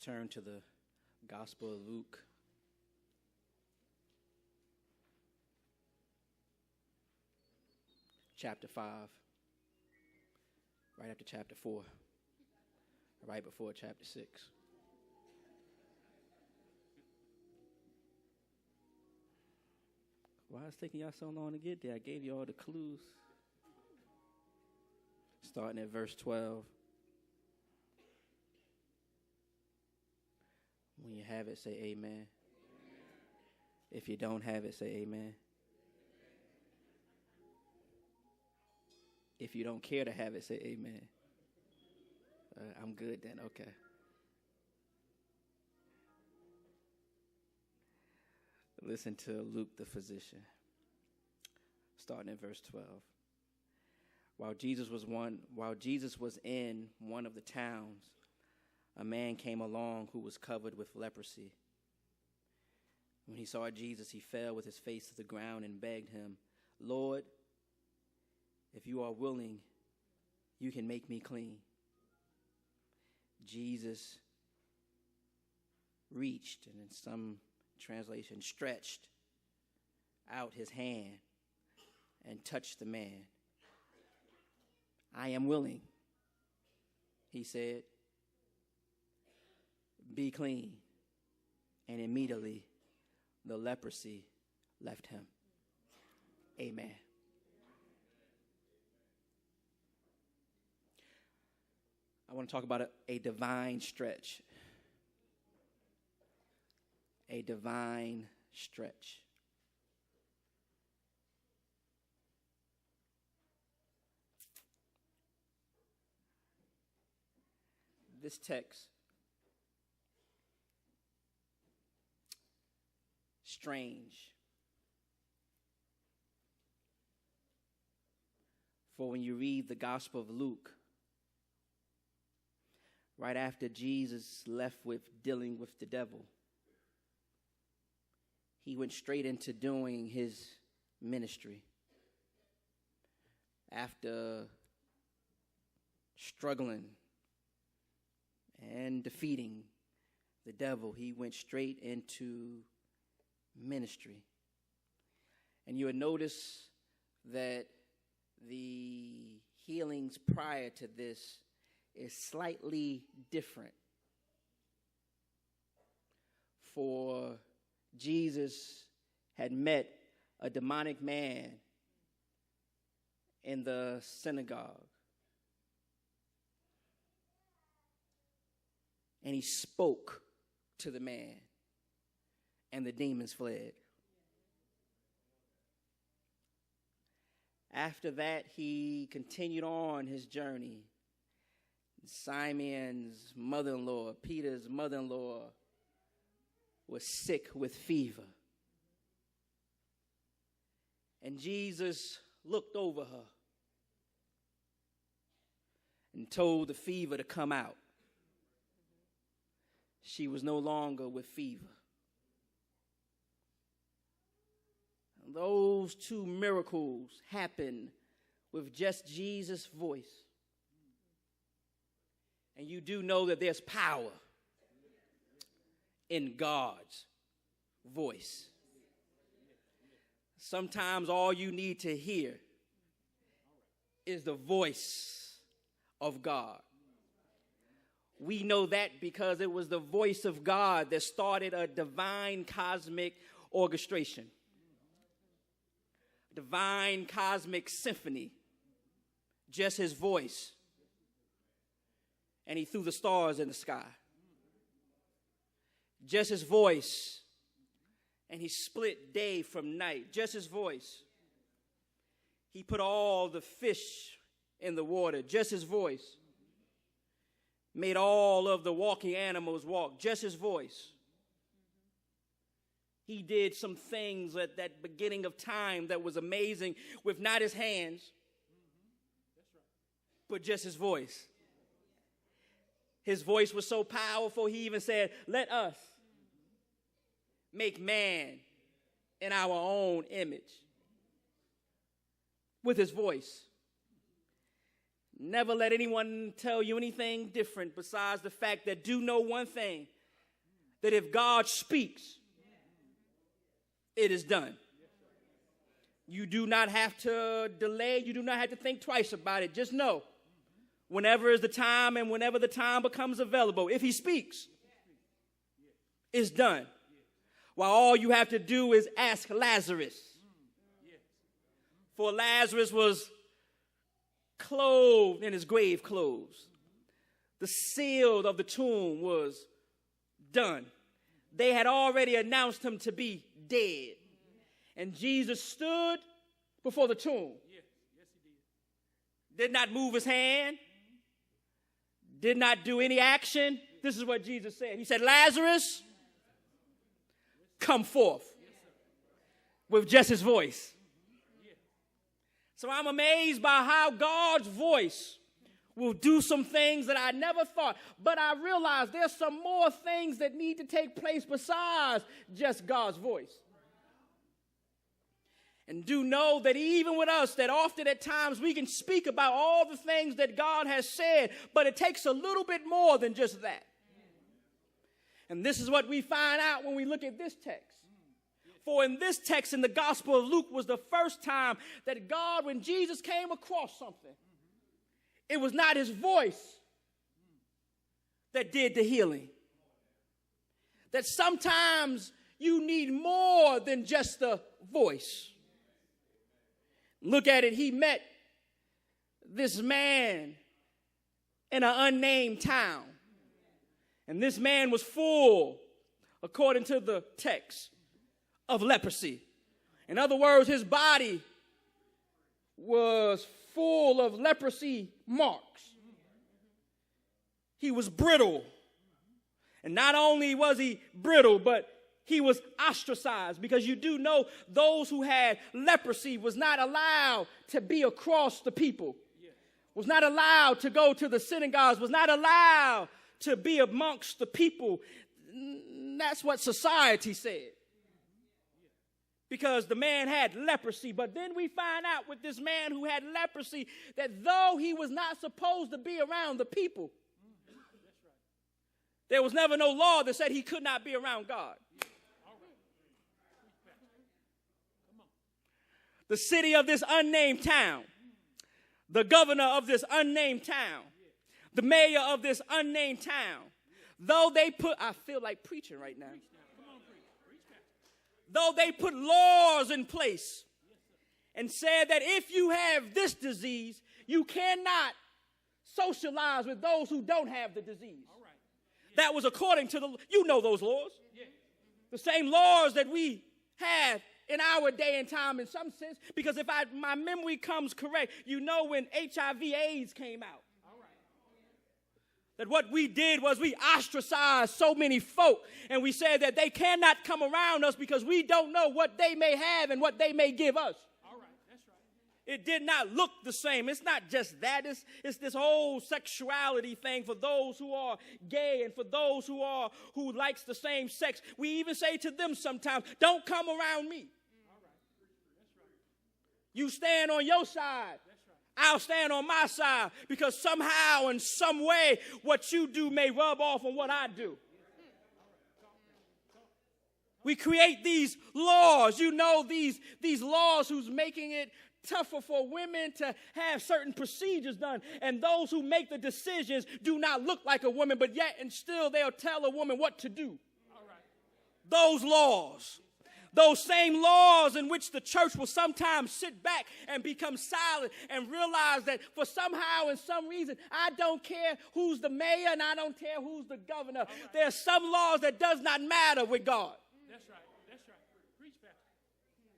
turn to the Gospel of Luke, chapter 5, right after chapter 4, right before chapter 6. Why is it taking y'all so long to get there? I gave you all the clues. Starting at verse 12. When you have it, say amen. Amen. If you don't have it, say amen. If you don't care to have it, say amen. I'm good then, okay. Listen to Luke the physician, starting at verse 12. While Jesus was in one of the towns, a man came along who was covered with leprosy. When he saw Jesus, he fell with his face to the ground and begged him, "Lord, if you are willing, you can make me clean." Jesus reached, and in some translation, stretched out his hand and touched the man. "I am willing," he said. "Be clean." And immediately the leprosy left him. Amen. I want to talk about a divine stretch. A divine stretch. This text, strange. For when you read the Gospel of Luke, right after Jesus left with dealing with the devil, he went straight into doing his ministry. After struggling and defeating the devil, he went straight into ministry. And you would notice that the healings prior to this is slightly different. For Jesus had met a demonic man in the synagogue. And he spoke to the man, and the demons fled. After that, he continued on his journey. Simon's mother-in-law, Peter's mother-in-law, was sick with fever. And Jesus looked over her and told the fever to come out. She was no longer with fever. And those two miracles happened with just Jesus' voice. And you do know that there's power in God's voice. Sometimes all you need to hear is the voice of God. We know that because it was the voice of God that started a divine cosmic orchestration, divine cosmic symphony, just his voice. And he threw the stars in the sky. Just his voice. And he split day from night. Just his voice. He put all the fish in the water. Just his voice. Made all of the walking animals walk. Just his voice. He did some things at that beginning of time that was amazing with not his hands, but just his voice. His voice was so powerful, he even said, "Let us make man in our own image." With his voice. Never let anyone tell you anything different besides the fact that do know one thing, that if God speaks, it is done. You do not have to delay. You do not have to think twice about it. Just know, whenever is the time and whenever the time becomes available, if he speaks, it's done. While all you have to do is ask Lazarus. For Lazarus was clothed in his grave clothes. The seal of the tomb was done. They had already announced him to be dead. And Jesus stood before the tomb. Did not move his hand. Did not do any action. This is what Jesus said. He said, Lazarus, come forth. With just his voice. So I'm amazed by how God's voice will do some things that I never thought. But I realize there's some more things that need to take place besides just God's voice. And do know that even with us, that often at times we can speak about all the things that God has said, but it takes a little bit more than just that. And this is what we find out when we look at this text. For in this text in the Gospel of Luke was the first time that God, when Jesus came across something, it was not his voice that did the healing. That sometimes you need more than just the voice. Look at it. He met this man in an unnamed town. And this man was full, according to the text, of leprosy. In other words, his body was full of leprosy marks. He was brittle. And not only was he brittle, but he was ostracized, because you do know those who had leprosy was not allowed to be across the people, was not allowed to go to the synagogues, was not allowed to be amongst the people. That's what society said. Because the man had leprosy. But then we find out with this man who had leprosy that though he was not supposed to be around the people, there was never no law that said he could not be around God. The city of this unnamed town, the governor of this unnamed town, the mayor of this unnamed town, though they put, I feel like preaching right now. Though they put laws in place and said that if you have this disease, you cannot socialize with those who don't have the disease. That was according to you know those laws. The same laws that we have in our day and time in some sense, because if my memory comes correct, you know when HIV/AIDS came out, that what we did was we ostracized so many folk, and we said that they cannot come around us because we don't know what they may have and what they may give us. All right, that's right. It did not look the same. It's not just that. It's this whole sexuality thing for those who are gay and for those who likes the same sex. We even say to them sometimes, don't come around me. All right. That's right. You stand on your side. I'll stand on my side, because somehow in some way what you do may rub off on what I do. We create these laws, you know, these laws who's making it tougher for women to have certain procedures done. And those who make the decisions do not look like a woman, but yet and still they'll tell a woman what to do. Those laws. Those same laws in which the church will sometimes sit back and become silent and realize that for somehow and some reason, I don't care who's the mayor and I don't care who's the governor. Right. There are some laws that does not matter with God. That's right. That's right. Preach, Pastor.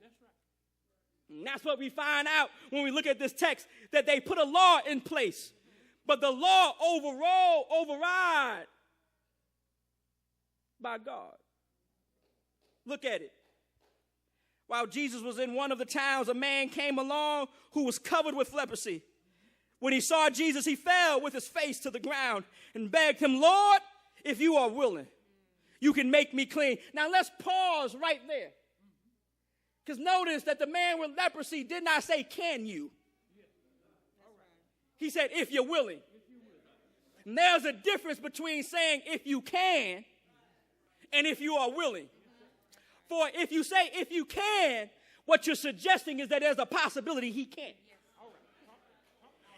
That's right. And that's what we find out when we look at this text, that they put a law in place, but the law override by God. Look at it. While Jesus was in one of the towns, a man came along who was covered with leprosy. When he saw Jesus, he fell with his face to the ground and begged him, Lord, if you are willing, you can make me clean. Now let's pause right there. Because notice that the man with leprosy did not say, can you? He said, if you're willing. And there's a difference between saying if you can and if you are willing. For if you say if you can, what you're suggesting is that there's a possibility he can't.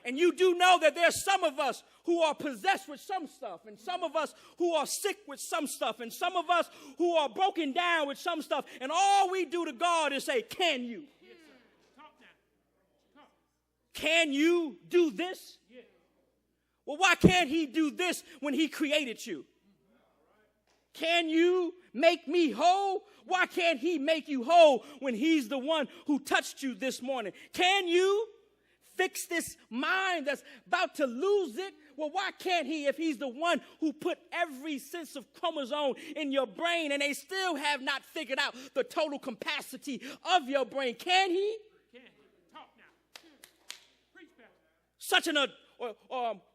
And you do know that there's some of us who are possessed with some stuff, and some of us who are sick with some stuff, and some of us who are broken down with some stuff, and all we do to God is say, can you? Yes, sir. Talk now. Talk. Can you do this? Yes. Well, why can't he do this when he created you? Can you make me whole? Why can't he make you whole when he's the one who touched you this morning? Can you fix this mind that's about to lose it? Well, why can't he if he's the one who put every sense of chromosome in your brain and they still have not figured out the total capacity of your brain? Can he? Can. Talk now. Preach back. Such an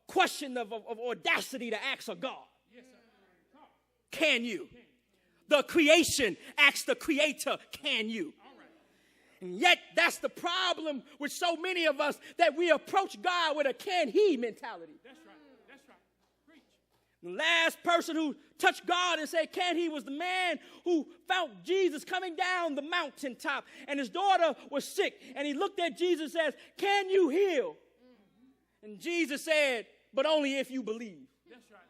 question of audacity to ask a God. Yes, sir. Talk. Can you? Can. The creation asks the creator, can you? And yet, that's the problem with so many of us, that we approach God with a can he mentality. That's right. That's right. Preach. The last person who touched God and said can he was the man who found Jesus coming down the mountaintop, and his daughter was sick. And he looked at Jesus and says, can you heal? And Jesus said, but only if you believe. That's right.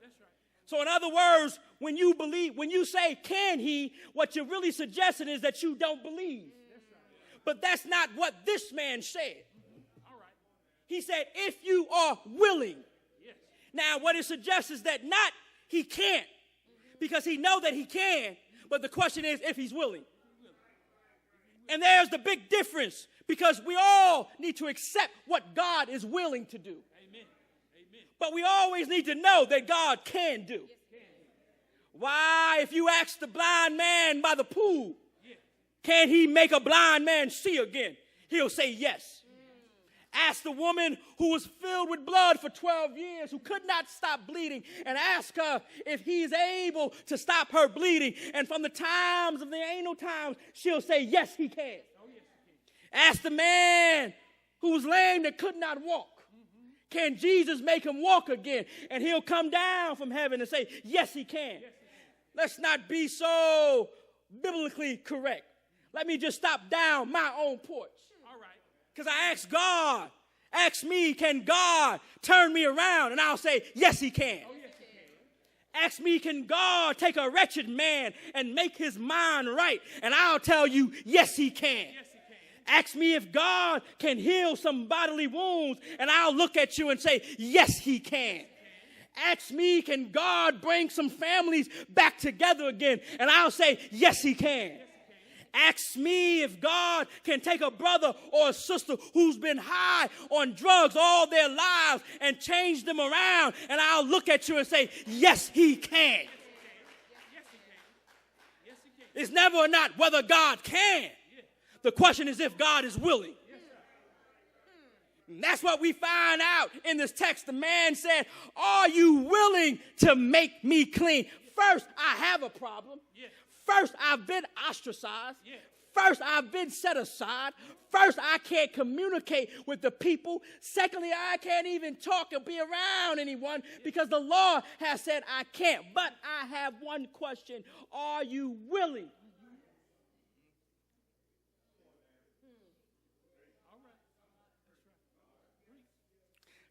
That's right. So in other words, when you believe, when you say can he, what you're really suggesting is that you don't believe. But that's not what this man said. All right. He said, if you are willing. Yes. Now, what it suggests is that not he can't, because he know that he can, but the question is if he's willing. And there's the big difference, because we all need to accept what God is willing to do. Amen. Amen. But we always need to know that God can do. Yes. Why, if you ask the blind man by the pool, can he make a blind man see again? He'll say yes. Ask the woman who was filled with blood for 12 years, who could not stop bleeding, and ask her if he's able to stop her bleeding. And from the times of the anal times, she'll say, yes, he can. Ask the man who was lame that could not walk. Can Jesus make him walk again? And he'll come down from heaven and say, yes, he can. Let's not be so biblically correct. Let me just stop down my own porch. All right. Because I asked God, ask me, can God turn me around? And I'll say, yes, he can. Oh, yes, he can. Ask me, can God take a wretched man and make his mind right? And I'll tell you, yes, he can. Yes, he can. Ask me if God can heal some bodily wounds, and I'll look at you and say, yes, he can. Ask me, can God bring some families back together again? And I'll say, yes, he can. Ask me if God can take a brother or a sister who's been high on drugs all their lives and change them around, and I'll look at you and say, yes, he can. It's never or not whether God can. The question is if God is willing. And that's what we find out in this text. The man said, are you willing to make me clean? First, I have a problem. First, I've been ostracized. First, I've been set aside. First, I can't communicate with the people. Secondly, I can't even talk or be around anyone because the law has said I can't. But I have one question. Are you willing?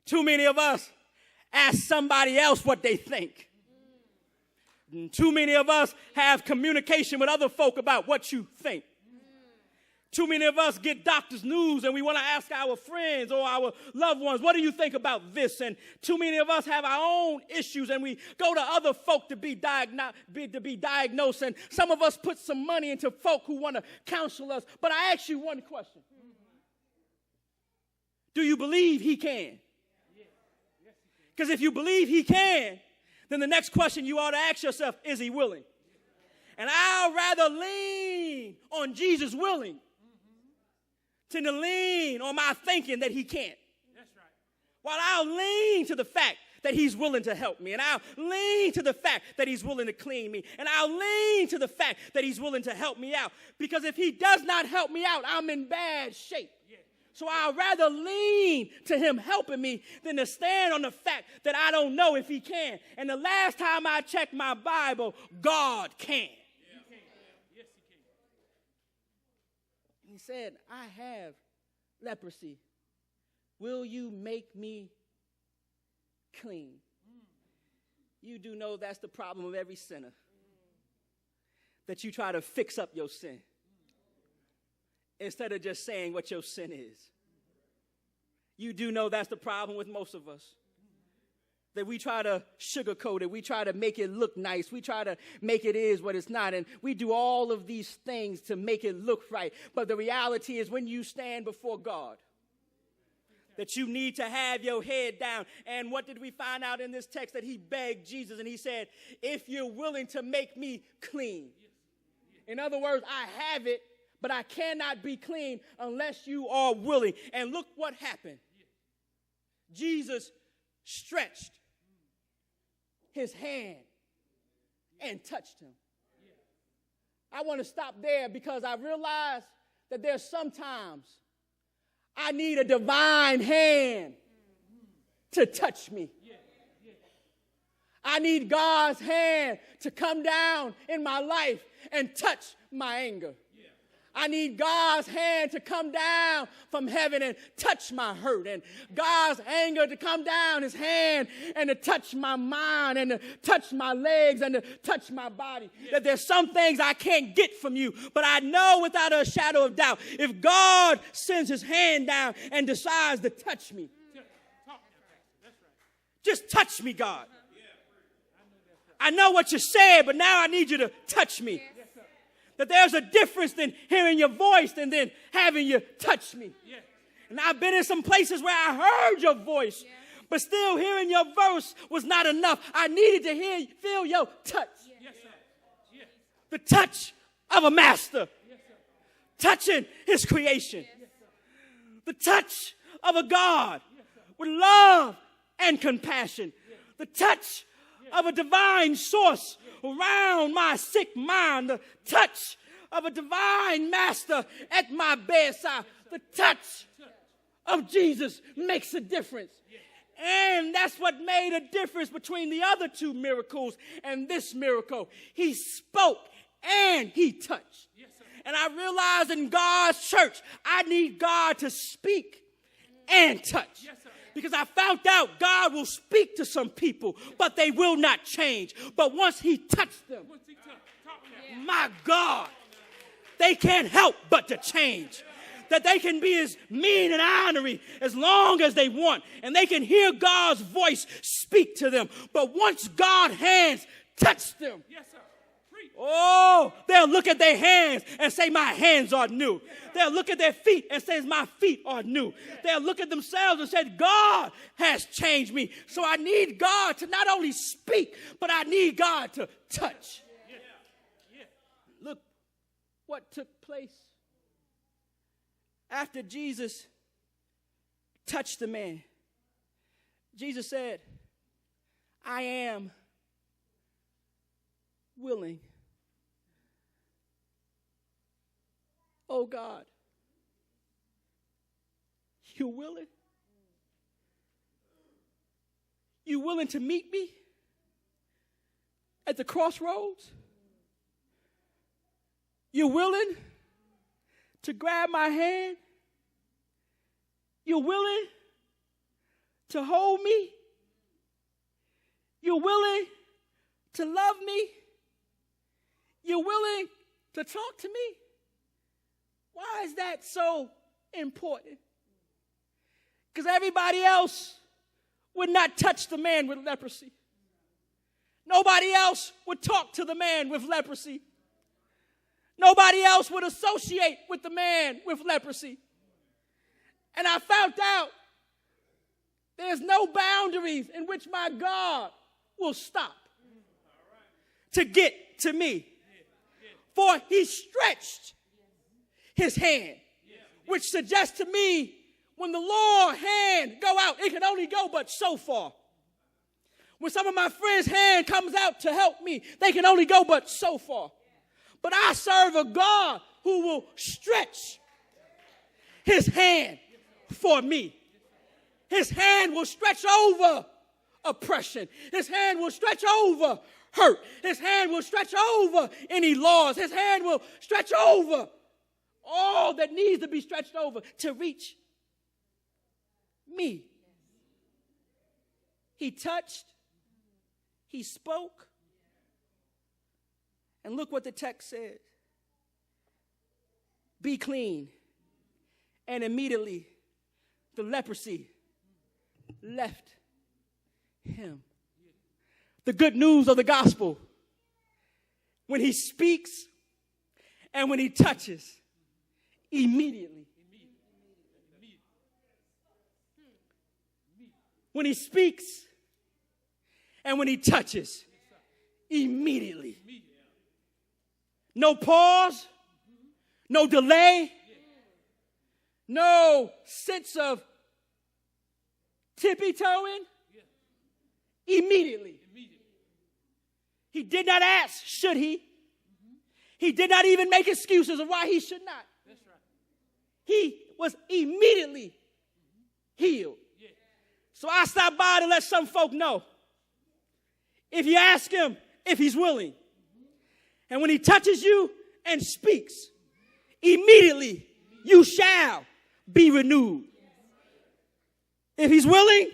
Too many of us ask somebody else what they think. Too many of us have communication with other folk about what you think. Too many of us get doctor's news and we want to ask our friends or our loved ones, what do you think about this? And too many of us have our own issues and we go to other folk to be diagnosed. And some of us put some money into folk who want to counsel us. But I ask you one question. Do you believe he can? Because if you believe he can, then the next question you ought to ask yourself, is he willing? And I'll rather lean on Jesus willing than to lean on my thinking that he can't. That's right. While I'll lean to the fact that he's willing to help me, and I'll lean to the fact that he's willing to clean me, and I'll lean to the fact that he's willing to help me out. Because if he does not help me out, I'm in bad shape. Yeah. So I'd rather lean to him helping me than to stand on the fact that I don't know if he can. And the last time I checked my Bible, God can. Yes, he can. He said, I have leprosy. Will you make me clean? You do know that's the problem of every sinner. That you try to fix up your sin instead of just saying what your sin is. You do know that's the problem with most of us. That we try to sugarcoat it. We try to make it look nice. We try to make it is what it's not. And we do all of these things to make it look right. But the reality is when you stand before God, that you need to have your head down. And what did we find out in this text? That he begged Jesus and he said, if you're willing to make me clean. In other words, I have it, but I cannot be clean unless you are willing. And look what happened. Jesus stretched his hand and touched him. I want to stop there because I realize that there's sometimes I need a divine hand to touch me. I need God's hand to come down in my life and touch my anger. I need God's hand to come down from heaven and touch my hurt. And God's anger to come down, his hand, and to touch my mind and to touch my legs and to touch my body. That there's some things I can't get from you, but I know without a shadow of doubt, if God sends his hand down and decides to touch me, just touch me, God. I know what you said, but now I need you to touch me. That there's a difference in hearing your voice and then having you touch me. Yeah. And I've been in some places where I heard your voice, but still hearing your voice was not enough. I needed to feel your touch. Yes, sir. Yes. The touch of a master. Yes, touching his creation. Yes, the touch of a God with love and compassion. The touch of a divine source around my sick mind, the touch of a divine master at my bedside. The touch of Jesus makes a difference. And that's what made a difference between the other two miracles and this miracle. He spoke and he touched. And I realized in God's church, I need God to speak and touch. Because I found out God will speak to some people, but they will not change. But once he touched them, my God, they can't help but to change. That they can be as mean and ornery as long as they want. And they can hear God's voice speak to them. But once God's hands touch them, oh, they'll look at their hands and say, my hands are new. They'll look at their feet and say, my feet are new. They'll look at themselves and say, God has changed me. So I need God to not only speak, but I need God to touch. Look what took place after Jesus touched the man. Jesus said, I am willing. Oh God, you willing? You willing to meet me at the crossroads? You willing to grab my hand? You willing to hold me? You willing to love me? You willing to talk to me? Why is that so important? Because everybody else would not touch the man with leprosy. Nobody else would talk to the man with leprosy. Nobody else would associate with the man with leprosy. And I found out there's no boundaries in which my God will stop to get to me. For he stretched his hand, which suggests to me when the Lord's hand go out, it can only go but so far. When some of my friends' hand comes out to help me, they can only go but so far. But I serve a God who will stretch his hand for me. His hand will stretch over oppression. His hand will stretch over hurt. His hand will stretch over any laws. His hand will stretch over all that needs to be stretched over to reach me. He touched. He spoke. And look what the text says. Be clean. And immediately the leprosy left him. The good news of the gospel. When he speaks and when he touches, immediately. When he speaks and when he touches, immediately. No pause, no delay, no sense of tippy-toeing. Immediately. He did not ask, should he? He did not even make excuses of why he should not. That's right. He was immediately healed. Yeah. So I stopped by to let some folk know. If you ask him if he's willing, and when he touches you and speaks, immediately you shall be renewed. If he's willing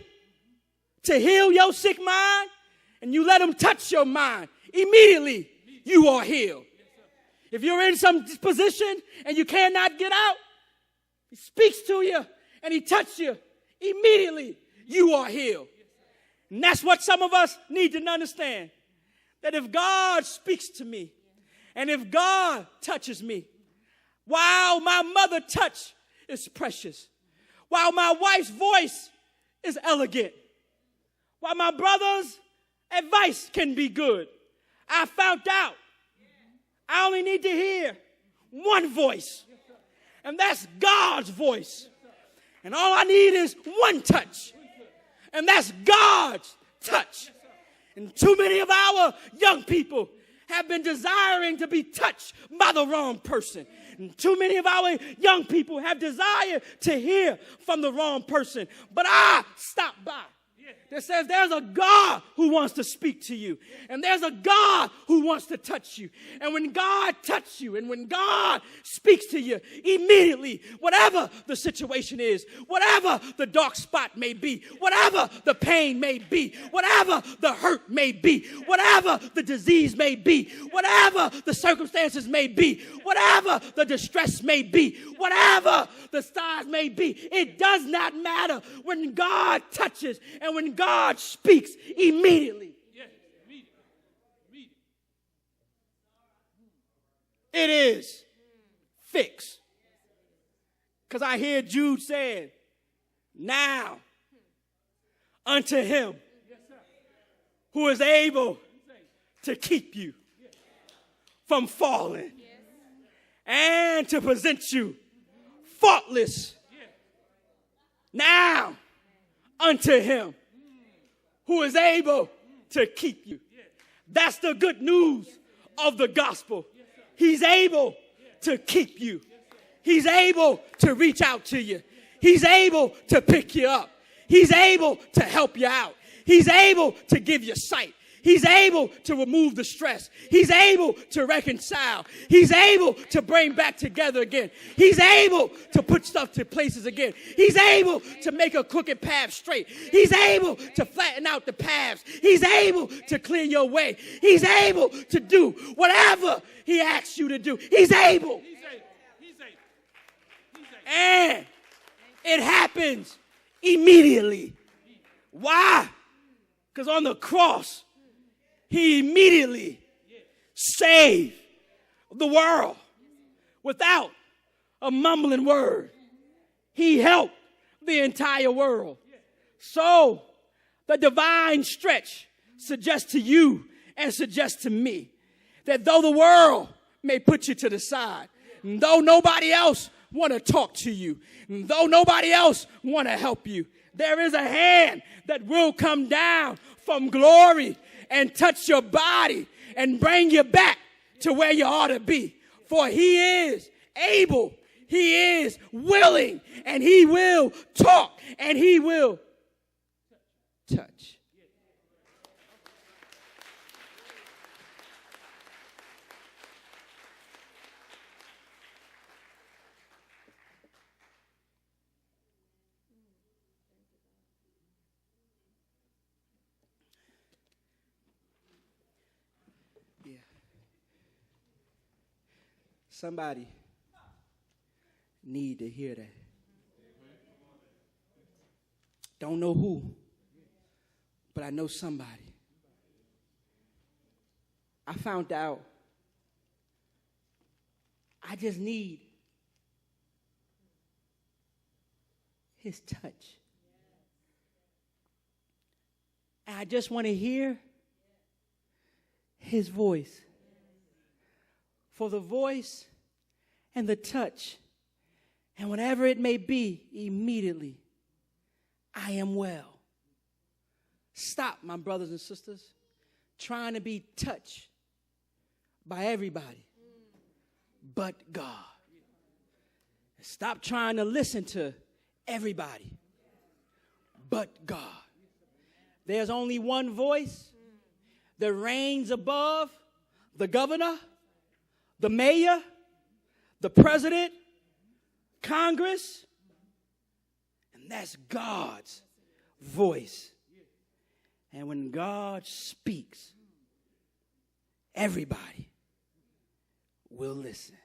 to heal your sick mind, and you let him touch your mind, immediately you are healed. If you're in some position and you cannot get out, he speaks to you and he touches you, immediately you are healed. And that's what some of us need to understand. That if God speaks to me and if God touches me, while my mother touch is precious, while my wife's voice is elegant, while my brother's advice can be good, I found out I only need to hear one voice, and that's God's voice. And all I need is one touch, and that's God's touch. And too many of our young people have been desiring to be touched by the wrong person. And too many of our young people have desired to hear from the wrong person. But I stopped by. That says there's a God who wants to speak to you. And there's a God who wants to touch you. And when God touches you and when God speaks to you, immediately, whatever the situation is, whatever the dark spot may be, whatever the pain may be, whatever the hurt may be, whatever the disease may be, whatever the circumstances may be, whatever the distress may be, whatever the stars may be, it does not matter. When God touches and when God speaks, immediately. It is fixed. Because I hear Jude saying, now unto him who is able to keep you from falling and to present you faultless. Now unto him who is able to keep you. That's the good news of the gospel. He's able to keep you. He's able to reach out to you. He's able to pick you up. He's able to help you out. He's able to give you sight. He's able to remove the stress. He's able to reconcile. He's able to bring back together again. He's able to put stuff to places again. He's able to make a crooked path straight. He's able to flatten out the paths. He's able to clear your way. He's able to do whatever he asks you to do. He's able. And it happens immediately. Why? Because on the cross, he immediately saved the world without a mumbling word. He helped the entire world. So the divine stretch suggests to you and suggests to me that though the world may put you to the side, though nobody else want to talk to you, though nobody else want to help you, there is a hand that will come down from glory and touch your body and bring you back to where you ought to be. For he is able, He is willing, and he will talk, and he will touch. Yeah. Somebody need to hear that. Don't know who, but I know somebody. I found out I just need his touch. And I just want to hear his voice. For the voice and the touch, and whatever it may be, immediately, I am well. Stop, my brothers and sisters, trying to be touched by everybody but God. Stop trying to listen to everybody but God. There's only one voice that reigns above the governor, the mayor, the president, Congress, and that's God's voice. And when God speaks, everybody will listen.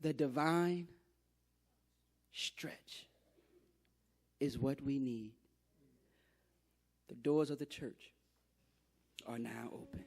The divine stretch is what we need. The doors of the church are now open.